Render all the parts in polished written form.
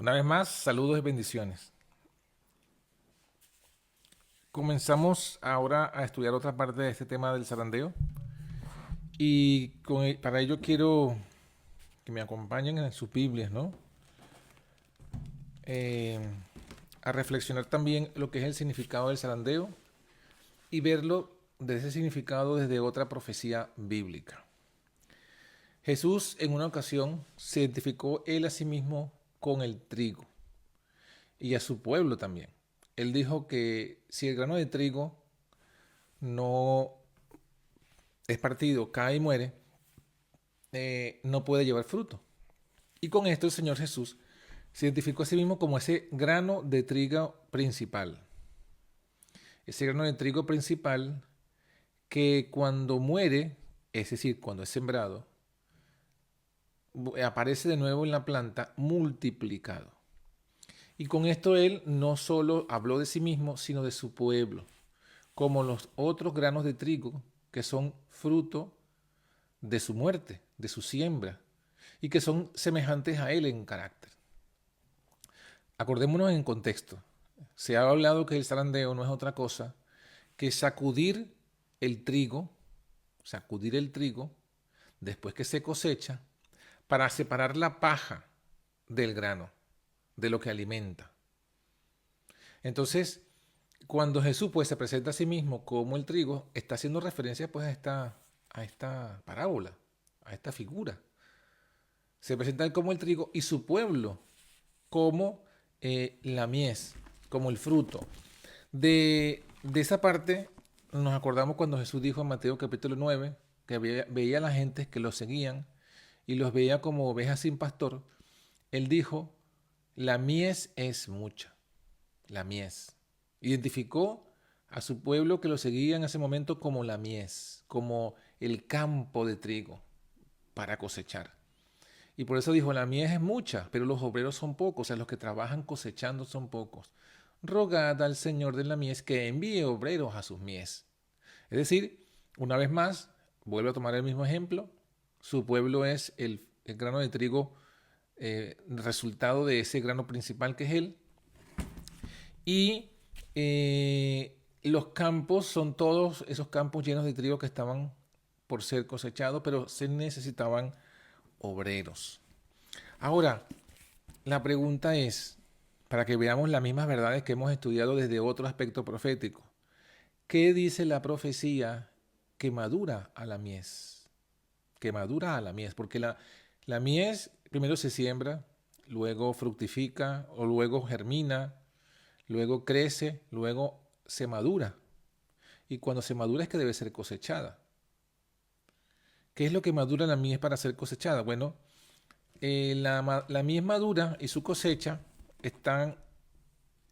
Una vez más, saludos y bendiciones. Comenzamos ahora a estudiar otra parte de este tema del zarandeo y para ello quiero que me acompañen en sus Biblias, ¿no? Eh, a reflexionar también lo que es el significado del zarandeo y verlo de ese significado desde otra profecía bíblica. Jesús en una ocasión se identificó él a sí mismo con el trigo y a su pueblo también. Él dijo que si el grano de trigo no es partido, cae y muere, no puede llevar fruto. Y con esto el Señor Jesús se identificó a sí mismo como ese grano de trigo principal. Ese grano de trigo principal que cuando muere, es decir, cuando es sembrado, aparece de nuevo en la planta multiplicado. Y con esto él no solo habló de sí mismo, sino de su pueblo, como los otros granos de trigo que son fruto de su muerte, de su siembra, y que son semejantes a él en carácter. Acordémonos en contexto. Se ha hablado que el zarandeo no es otra cosa que sacudir el trigo después que se cosecha para separar la paja del grano, de lo que alimenta. Entonces, cuando Jesús pues se presenta a sí mismo como el trigo, está haciendo referencia pues a esta parábola, a esta figura. Se presenta él como el trigo y su pueblo como la mies, como el fruto. De esa parte nos acordamos cuando Jesús dijo en Mateo capítulo 9 que veía a la gente que los seguían y los veía como ovejas sin pastor. Él dijo, la mies es mucha, la mies. Identificó a su pueblo que lo seguía en ese momento como la mies, como el campo de trigo para cosechar. Y por eso dijo, la mies es mucha, pero los obreros son pocos, o sea, los que trabajan cosechando son pocos. Rogad al Señor de la mies que envíe obreros a sus mies. Es decir, una vez más, vuelve a tomar el mismo ejemplo, su pueblo es el grano de trigo, resultado de ese grano principal que es él, y los campos son todos esos campos llenos de trigo que estaban por ser cosechados, pero se necesitaban obreros. Ahora, la pregunta es, para que veamos las mismas verdades que hemos estudiado desde otro aspecto profético, ¿qué dice la profecía que madura a la mies? Que madura a la mies, porque la mies primero se siembra, luego fructifica o luego germina, luego crece, luego se madura. Y cuando se madura es que debe ser cosechada. ¿Qué es lo que madura la mies para ser cosechada? Bueno, la mies madura y su cosecha están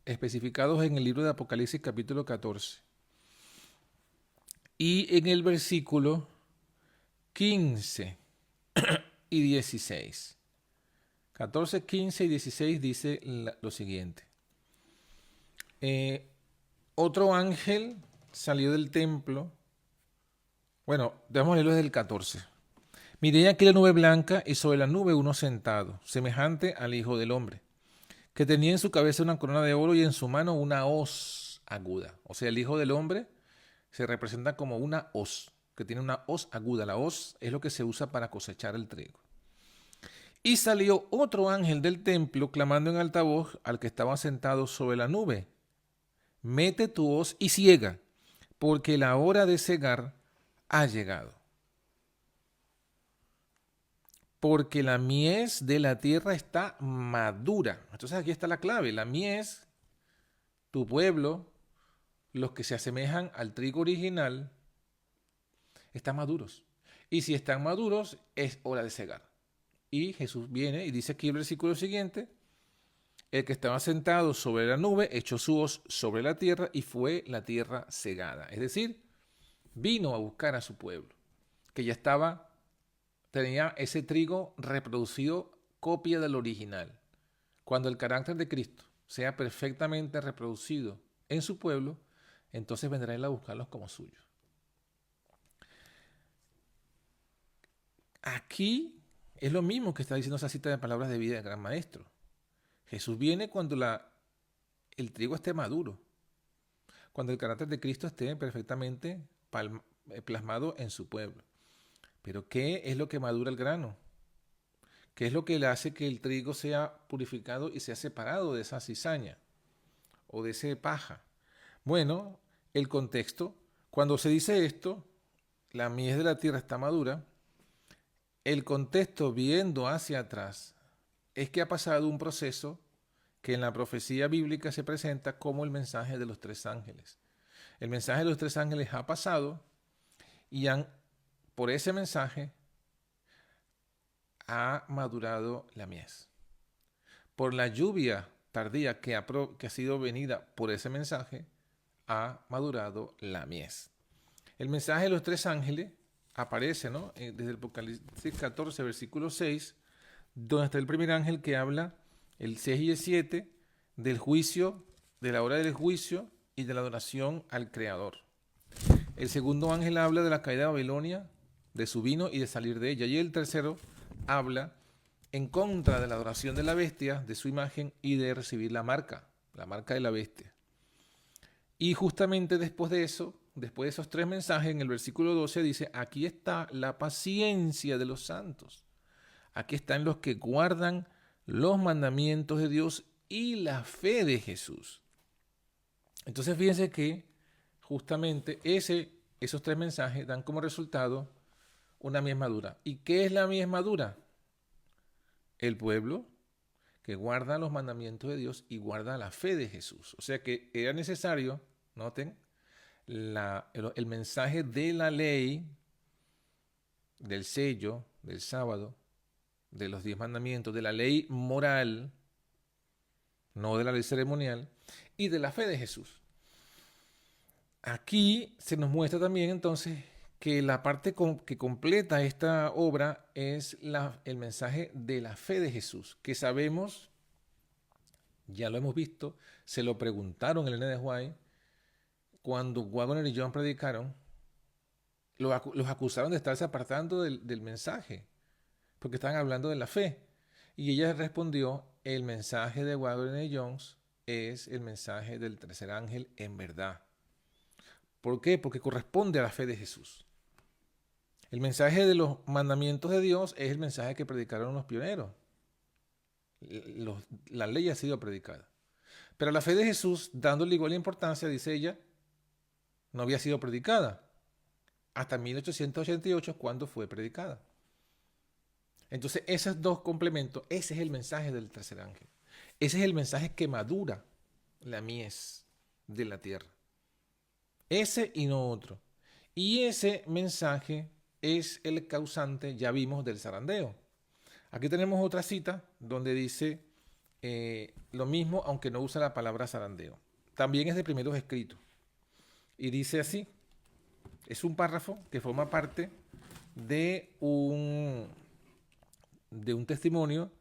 especificados en el libro de Apocalipsis capítulo 14. Y en el versículo 15 y 16. 14, 15 y 16 dice lo siguiente. Eh, Otro ángel salió del templo. Bueno, debemos leerlo desde el 14. Miré aquí la nube blanca y sobre la nube uno sentado, semejante al Hijo del Hombre, que tenía en su cabeza una corona de oro y en su mano una hoz aguda. O sea, el Hijo del Hombre se representa como una hoz, que tiene una hoz aguda. La hoz es lo que se usa para cosechar el trigo. Y salió otro ángel del templo clamando en alta voz al que estaba sentado sobre la nube. Mete tu hoz y ciega, porque la hora de cegar ha llegado. Porque la mies de la tierra está madura. Entonces aquí está la clave. La mies, tu pueblo, los que se asemejan al trigo original, están maduros. Y si están maduros, es hora de cegar. Y Jesús viene y dice aquí el versículo siguiente, el que estaba sentado sobre la nube echó su hoz sobre la tierra y fue la tierra cegada. Es decir, vino a buscar a su pueblo, que ya tenía ese trigo reproducido, copia del original. Cuando el carácter de Cristo sea perfectamente reproducido en su pueblo, entonces vendrá él a buscarlos como suyos. Aquí es lo mismo que está diciendo esa cita de palabras de vida del gran maestro. Jesús viene cuando el trigo esté maduro, cuando el carácter de Cristo esté perfectamente plasmado en su pueblo. Pero ¿qué es lo que madura el grano? ¿Qué es lo que le hace que el trigo sea purificado y sea separado de esa cizaña o de ese paja? Bueno, el contexto. Cuando se dice esto, la mies de la tierra está madura, el contexto viendo hacia atrás es que ha pasado un proceso que en la profecía bíblica se presenta como el mensaje de los tres ángeles. El mensaje de los tres ángeles ha pasado y por ese mensaje ha madurado la mies. Por la lluvia tardía que ha sido venida por ese mensaje, ha madurado la mies. El mensaje de los tres ángeles aparece, ¿no? Desde el Apocalipsis 14, versículo 6, donde está el primer ángel que habla, el 6 y el 7, del juicio, de la hora del juicio y de la adoración al Creador. El segundo ángel habla de la caída de Babilonia, de su vino y de salir de ella. Y el tercero habla en contra de la adoración de la bestia, de su imagen y de recibir la marca de la bestia. Y justamente después de eso, después de esos tres mensajes, en el versículo 12 dice, aquí está la paciencia de los santos. Aquí están los que guardan los mandamientos de Dios y la fe de Jesús. Entonces fíjense que justamente esos tres mensajes dan como resultado una mies madura. ¿Y qué es la mies madura? El pueblo que guarda los mandamientos de Dios y guarda la fe de Jesús. O sea que era necesario, noten, el mensaje de la ley, del sello, del sábado, de los 10 mandamientos, de la ley moral, no de la ley ceremonial, y de la fe de Jesús. Aquí se nos muestra también entonces que la parte que completa esta obra es el mensaje de la fe de Jesús, que sabemos, ya lo hemos visto, se lo preguntaron en el N de White, cuando Waggoner y John predicaron, los acusaron de estarse apartando del mensaje, porque estaban hablando de la fe. Y ella respondió, el mensaje de Waggoner y Jones es el mensaje del tercer ángel en verdad. ¿Por qué? Porque corresponde a la fe de Jesús. El mensaje de los mandamientos de Dios es el mensaje que predicaron los pioneros. La ley ha sido predicada. Pero la fe de Jesús, dándole igual importancia, dice ella, no había sido predicada hasta 1888, cuando fue predicada. Entonces, esos dos complementos, ese es el mensaje del tercer ángel. Ese es el mensaje que madura la mies de la tierra. Ese y no otro. Y ese mensaje es el causante, ya vimos, del zarandeo. Aquí tenemos otra cita donde dice lo mismo, aunque no usa la palabra zarandeo. También es de Primeros Escritos. Y dice así, es un párrafo que forma parte de un testimonio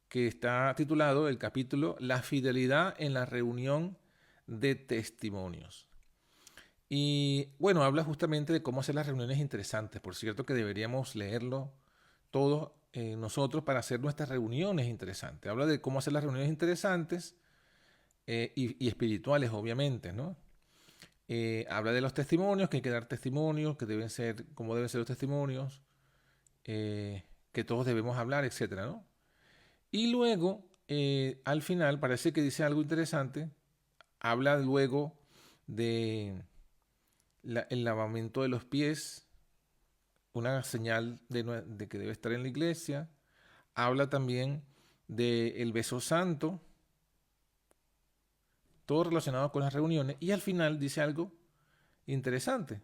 que está titulado el capítulo La fidelidad en la reunión de testimonios. Y bueno, habla justamente de cómo hacer las reuniones interesantes. Por cierto que deberíamos leerlo todos nosotros para hacer nuestras reuniones interesantes. Habla de cómo hacer las reuniones interesantes y espirituales, obviamente, ¿no? Habla de los testimonios, que hay que dar testimonios, que deben ser, cómo deben ser los testimonios, que todos debemos hablar, etcétera, ¿no? Y luego, al final, parece que dice algo interesante. Habla luego de el lavamiento de los pies, una señal de que debe estar en la iglesia. Habla también del beso santo, todo relacionado con las reuniones. Y al final dice algo interesante.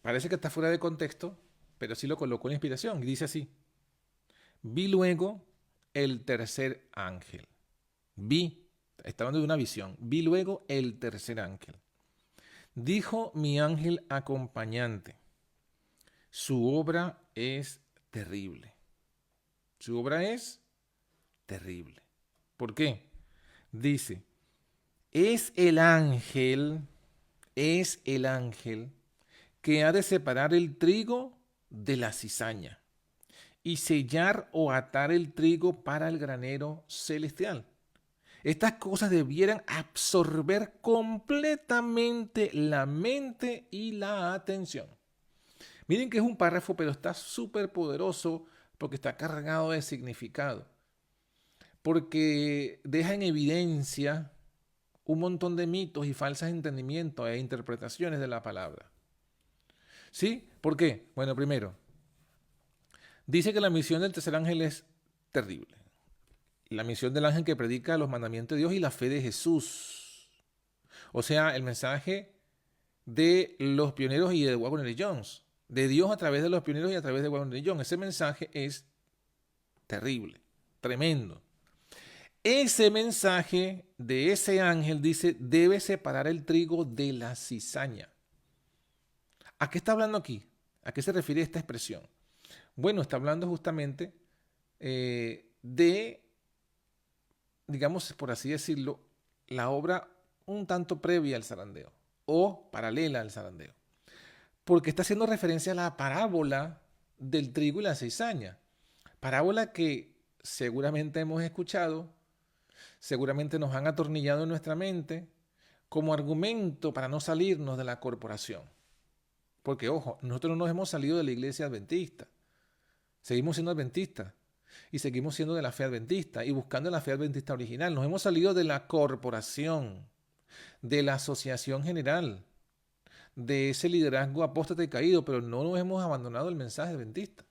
Parece que está fuera de contexto, pero sí lo colocó en la inspiración. Y dice así: vi luego el tercer ángel. Está hablando de una visión. Vi luego el tercer ángel. Dijo mi ángel acompañante: su obra es terrible. Su obra es terrible. ¿Por qué? Dice, es el ángel que ha de separar el trigo de la cizaña y sellar o atar el trigo para el granero celestial. Estas cosas debieran absorber completamente la mente y la atención. Miren que es un párrafo, pero está súper poderoso porque está cargado de significado. Porque deja en evidencia un montón de mitos y falsos entendimientos e interpretaciones de la palabra. ¿Sí? ¿Por qué? Bueno, primero, dice que la misión del tercer ángel es terrible. La misión del ángel que predica los mandamientos de Dios y la fe de Jesús. O sea, el mensaje de los pioneros y de Wagner y Jones. De Dios a través de los pioneros y a través de Wagner y Jones. Ese mensaje es terrible, tremendo. Ese mensaje de ese ángel dice, debe separar el trigo de la cizaña. ¿A qué está hablando aquí? ¿A qué se refiere esta expresión? Bueno, está hablando justamente de, digamos, por así decirlo, la obra un tanto previa al zarandeo o paralela al zarandeo. Porque está haciendo referencia a la parábola del trigo y la cizaña. Parábola que seguramente hemos escuchado, seguramente nos han atornillado en nuestra mente como argumento para no salirnos de la corporación. Porque, ojo, nosotros no nos hemos salido de la iglesia adventista. Seguimos siendo adventistas y seguimos siendo de la fe adventista y buscando la fe adventista original. Nos hemos salido de la corporación, de la asociación general, de ese liderazgo apóstata y caído, pero no nos hemos abandonado el mensaje adventista.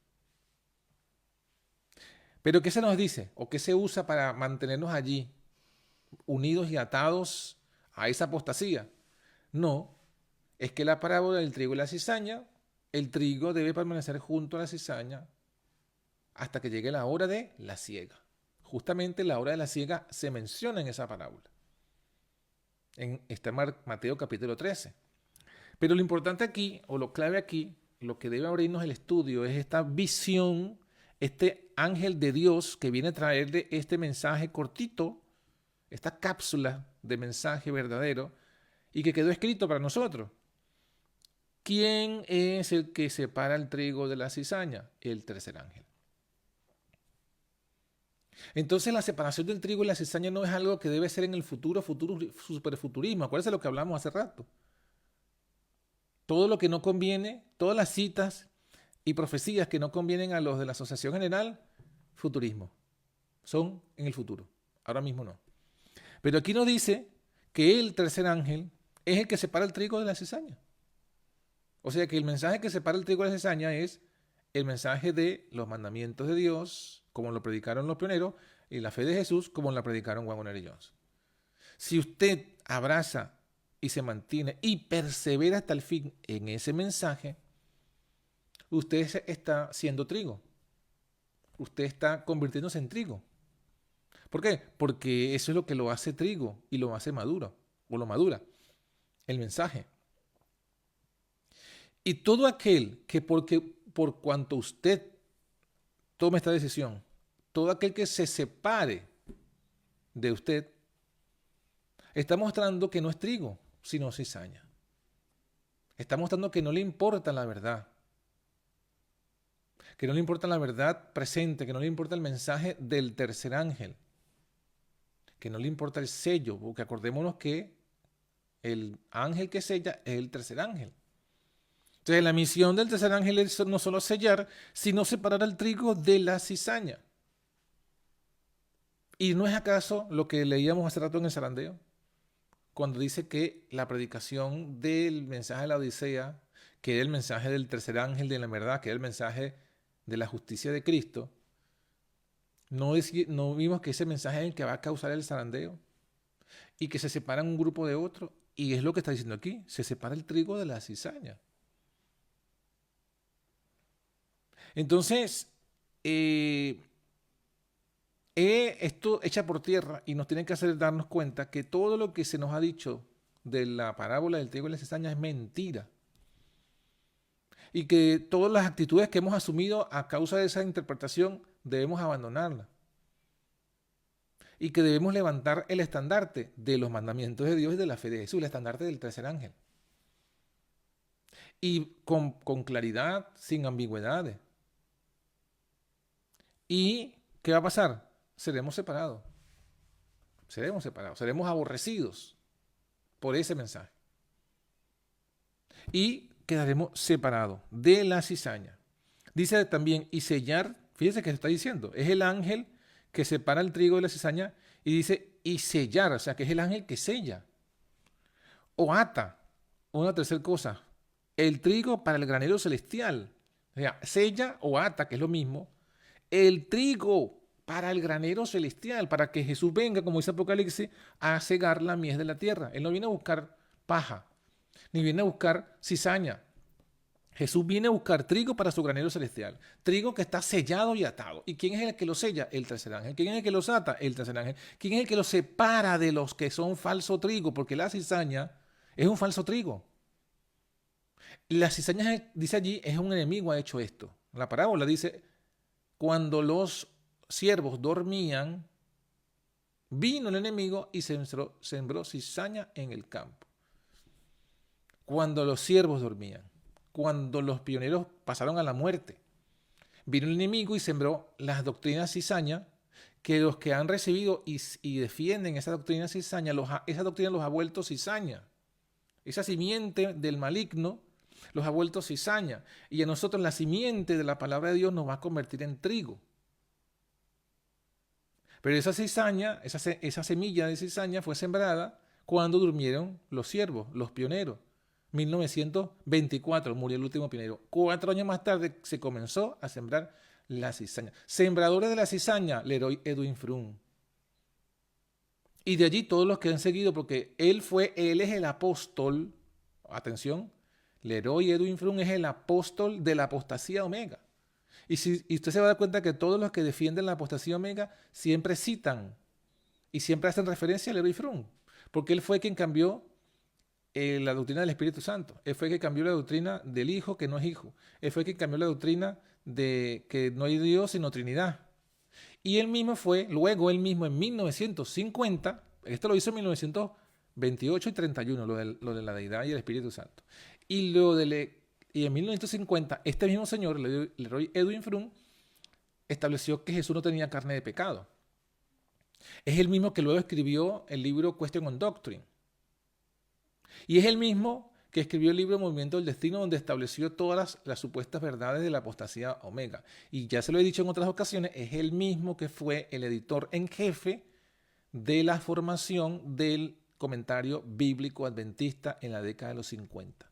Pero ¿qué se nos dice? ¿O qué se usa para mantenernos allí, unidos y atados a esa apostasía? No, es que la parábola del trigo y la cizaña, el trigo debe permanecer junto a la cizaña hasta que llegue la hora de la siega. Justamente la hora de la siega se menciona en esa parábola. Está en Mateo capítulo 13. Pero lo importante aquí, o lo clave aquí, lo que debe abrirnos el estudio es esta visión, este ángel de Dios que viene a traerle este mensaje cortito, esta cápsula de mensaje verdadero y que quedó escrito para nosotros. ¿Quién es el que separa el trigo de la cizaña? El tercer ángel. Entonces la separación del trigo y la cizaña no es algo que debe ser en el futuro, superfuturismo. Acuérdense lo que hablamos hace rato. Todo lo que no conviene, todas las citas y profecías que no convienen a los de la Asociación General, futurismo. Son en el futuro. Ahora mismo no. Pero aquí nos dice que el tercer ángel es el que separa el trigo de la cizaña. O sea que el mensaje que separa el trigo de la cizaña es el mensaje de los mandamientos de Dios, como lo predicaron los pioneros, y la fe de Jesús, como la predicaron Wagner y Jones. Si usted abraza y se mantiene y persevera hasta el fin en ese mensaje, usted está siendo trigo. Usted está convirtiéndose en trigo. ¿Por qué? Porque eso es lo que lo hace trigo y lo hace maduro, o lo madura, el mensaje. Y todo aquel que por cuanto usted tome esta decisión, todo aquel que se separe de usted, está mostrando que no es trigo, sino cizaña. Está mostrando que no le importa la verdad, que no le importa la verdad presente, que no le importa el mensaje del tercer ángel, que no le importa el sello, porque acordémonos que el ángel que sella es el tercer ángel. Entonces la misión del tercer ángel es no solo sellar, sino separar el trigo de la cizaña. ¿Y no es acaso lo que leíamos hace rato en el zarandeo? Cuando dice que la predicación del mensaje de la Odisea, que era el mensaje del tercer ángel de la verdad, que era el mensaje de la justicia de Cristo, no vimos que ese mensaje es el que va a causar el zarandeo y que se separan un grupo de otro. Y es lo que está diciendo aquí, se separa el trigo de la cizaña. Entonces, esto echa por tierra y nos tiene que hacer darnos cuenta que todo lo que se nos ha dicho de la parábola del trigo y la cizaña es mentira. Y que todas las actitudes que hemos asumido a causa de esa interpretación debemos abandonarlas. Y que debemos levantar el estandarte de los mandamientos de Dios y de la fe de Jesús, el estandarte del tercer ángel. Y con claridad, sin ambigüedades. ¿Y qué va a pasar? Seremos separados. Seremos aborrecidos por ese mensaje. Y quedaremos separados de la cizaña. Dice también, y sellar, fíjense que se está diciendo, es el ángel que separa el trigo de la cizaña y dice, y sellar, o sea, que es el ángel que sella. O ata, una tercera cosa, el trigo para el granero celestial. O sea, sella o ata, que es lo mismo, el trigo para el granero celestial, para que Jesús venga, como dice Apocalipsis, a cegar la mies de la tierra. Él no viene a buscar paja, ni viene a buscar cizaña. Jesús viene a buscar trigo para su granero celestial. Trigo que está sellado y atado. ¿Y quién es el que lo sella? El tercer ángel. ¿Quién es el que los ata? El tercer ángel. ¿Quién es el que los separa de los que son falso trigo? Porque la cizaña es un falso trigo. La cizaña, dice allí, es un enemigo, ha hecho esto. La parábola dice, cuando los siervos dormían, vino el enemigo y sembró cizaña en el campo. Cuando los siervos dormían, cuando los pioneros pasaron a la muerte, vino el enemigo y sembró las doctrinas cizaña, que los que han recibido y defienden esa doctrina cizaña, esa doctrina los ha vuelto cizaña. Esa simiente del maligno los ha vuelto cizaña. Y a nosotros la simiente de la palabra de Dios nos va a convertir en trigo. Pero esa cizaña, esa semilla de cizaña fue sembrada cuando durmieron los siervos, los pioneros. 1924 murió el último pionero. 4 años más tarde se comenzó a sembrar la cizaña. Sembradores de la cizaña, Leroy Edwin Froome. Y de allí todos los que han seguido, porque él es el apóstol, atención, Leroy Edwin Froome es el apóstol de la apostasía omega. Y usted se va a dar cuenta que todos los que defienden la apostasía omega siempre citan y siempre hacen referencia a Leroy Froome, porque él fue quien cambió la doctrina del Espíritu Santo. Él fue quien cambió la doctrina del Hijo que no es Hijo. Él fue quien cambió la doctrina de que no hay Dios sino Trinidad. Y él mismo él mismo en 1950, esto lo hizo en 1928 y 31, lo de la deidad y el Espíritu Santo. Y en 1950, este mismo señor, Leroy Edwin Froome, estableció que Jesús no tenía carne de pecado. Es el mismo que luego escribió el libro Question on Doctrine. Y es el mismo que escribió el libro Movimiento del Destino, donde estableció todas las supuestas verdades de la apostasía omega. Y ya se lo he dicho en otras ocasiones, es el mismo que fue el editor en jefe de la formación del comentario bíblico adventista en la década de los 50.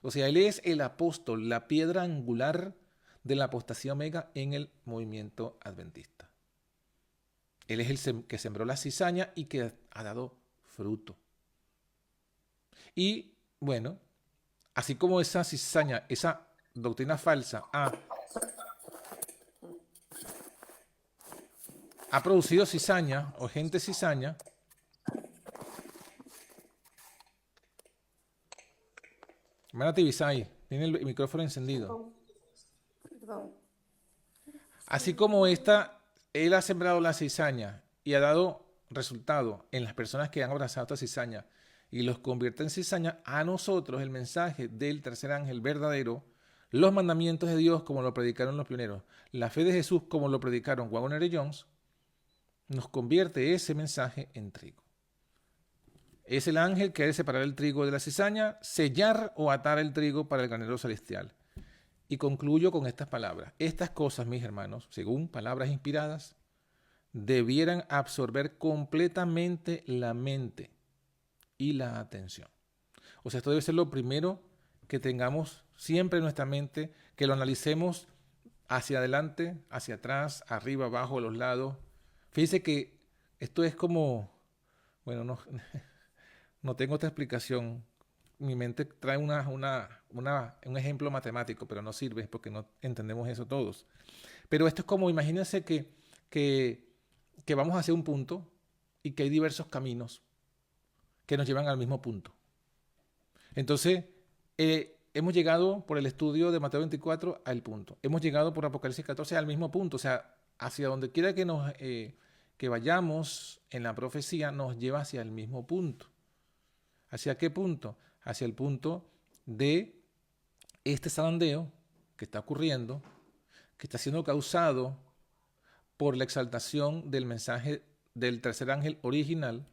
O sea, él es el apóstol, la piedra angular de la apostasía omega en el movimiento adventista. Él es el que sembró la cizaña y que ha dado fruto. Y bueno, así como esa cizaña, esa doctrina falsa ha producido cizaña o gente cizaña, hermana Tibisay, tiene el micrófono encendido. Así como él ha sembrado la cizaña y ha dado resultado en las personas que han abrazado esta cizaña y los convierte en cizaña, a nosotros el mensaje del tercer ángel verdadero, los mandamientos de Dios como lo predicaron los pioneros, la fe de Jesús como lo predicaron Waggoner y Jones, nos convierte ese mensaje en trigo. Es el ángel que ha de separar el trigo de la cizaña, sellar o atar el trigo para el granero celestial. Y concluyo con estas palabras. Estas cosas, mis hermanos, según palabras inspiradas, debieran absorber completamente la mente y la atención. O sea, esto debe ser lo primero que tengamos siempre en nuestra mente, que lo analicemos hacia adelante, hacia atrás, arriba, abajo, a los lados. Fíjense que esto es como, bueno, no tengo otra explicación. Mi mente trae un ejemplo matemático, pero no sirve porque no entendemos eso todos. Pero esto es como, imagínense que vamos hacia un punto y que hay diversos caminos que nos llevan al mismo punto. Entonces, hemos llegado por el estudio de Mateo 24 al punto. Hemos llegado por Apocalipsis 14 al mismo punto. O sea, hacia donde quiera que vayamos en la profecía, nos lleva hacia el mismo punto. ¿Hacia qué punto? Hacia el punto de este zarandeo que está ocurriendo, que está siendo causado por la exaltación del mensaje del tercer ángel original,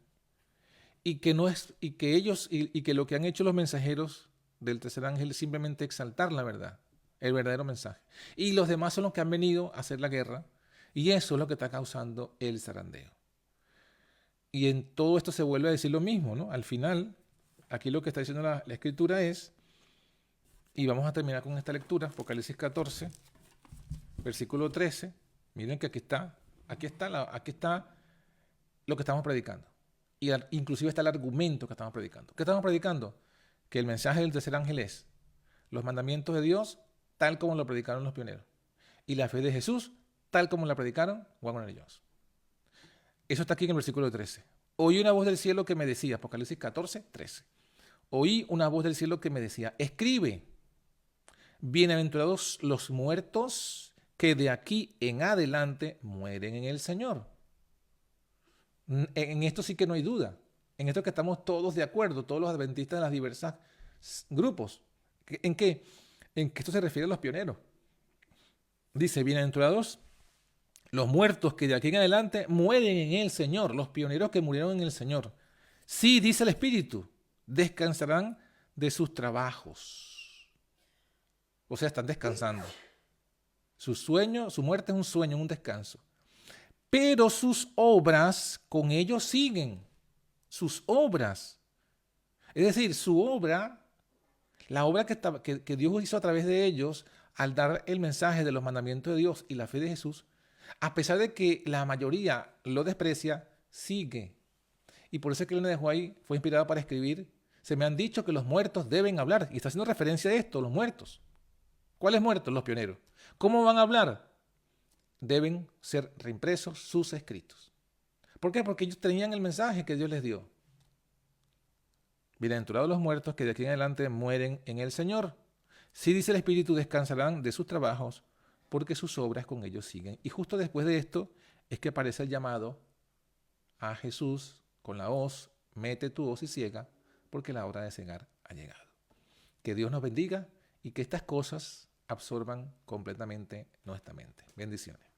y que no es, y que ellos, y que lo que han hecho los mensajeros del tercer ángel es simplemente exaltar la verdad, el verdadero mensaje. Y los demás son los que han venido a hacer la guerra, y eso es lo que está causando el zarandeo. Y en todo esto se vuelve a decir lo mismo, ¿no? Al final, aquí lo que está diciendo la escritura es, y vamos a terminar con esta lectura, Apocalipsis 14, versículo 13. Miren que aquí está lo que estamos predicando. Y inclusive está el argumento que estamos predicando. ¿Qué estamos predicando? Que el mensaje del tercer ángel es los mandamientos de Dios tal como lo predicaron los pioneros. Y la fe de Jesús tal como la predicaron Warren y Jones. Eso está aquí en el versículo 13. Oí una voz del cielo que me decía, Apocalipsis 14, 13. Oí una voz del cielo que me decía, escribe, bienaventurados los muertos que de aquí en adelante mueren en el Señor. En esto sí que no hay duda. En esto que estamos todos de acuerdo, todos los adventistas de las diversas grupos. ¿En qué? En que esto se refiere a los pioneros. Dice, bienaventurados los muertos que de aquí en adelante mueren en el Señor, los pioneros que murieron en el Señor. Sí, dice el Espíritu, descansarán de sus trabajos. O sea, están descansando. Su sueño, su muerte es un sueño, un descanso. Pero sus obras con ellos siguen. Sus obras. Es decir, su obra, la obra que Dios hizo a través de ellos al dar el mensaje de los mandamientos de Dios y la fe de Jesús, a pesar de que la mayoría lo desprecia, sigue. Y por eso es que Elena de White fue inspirada para escribir, se me han dicho que los muertos deben hablar. Y está haciendo referencia a esto, los muertos. ¿Cuáles muertos? Los pioneros. ¿Cómo van a hablar? Deben ser reimpresos sus escritos. ¿Por qué? Porque ellos tenían el mensaje que Dios les dio. Bienaventurados los muertos que de aquí en adelante mueren en el Señor. Sí, dice el Espíritu, descansarán de sus trabajos porque sus obras con ellos siguen. Y justo después de esto es que aparece el llamado a Jesús con la hoz, mete tu hoz y ciega, porque la hora de cegar ha llegado. Que Dios nos bendiga y que estas cosas absorban completamente nuestra mente. Bendiciones.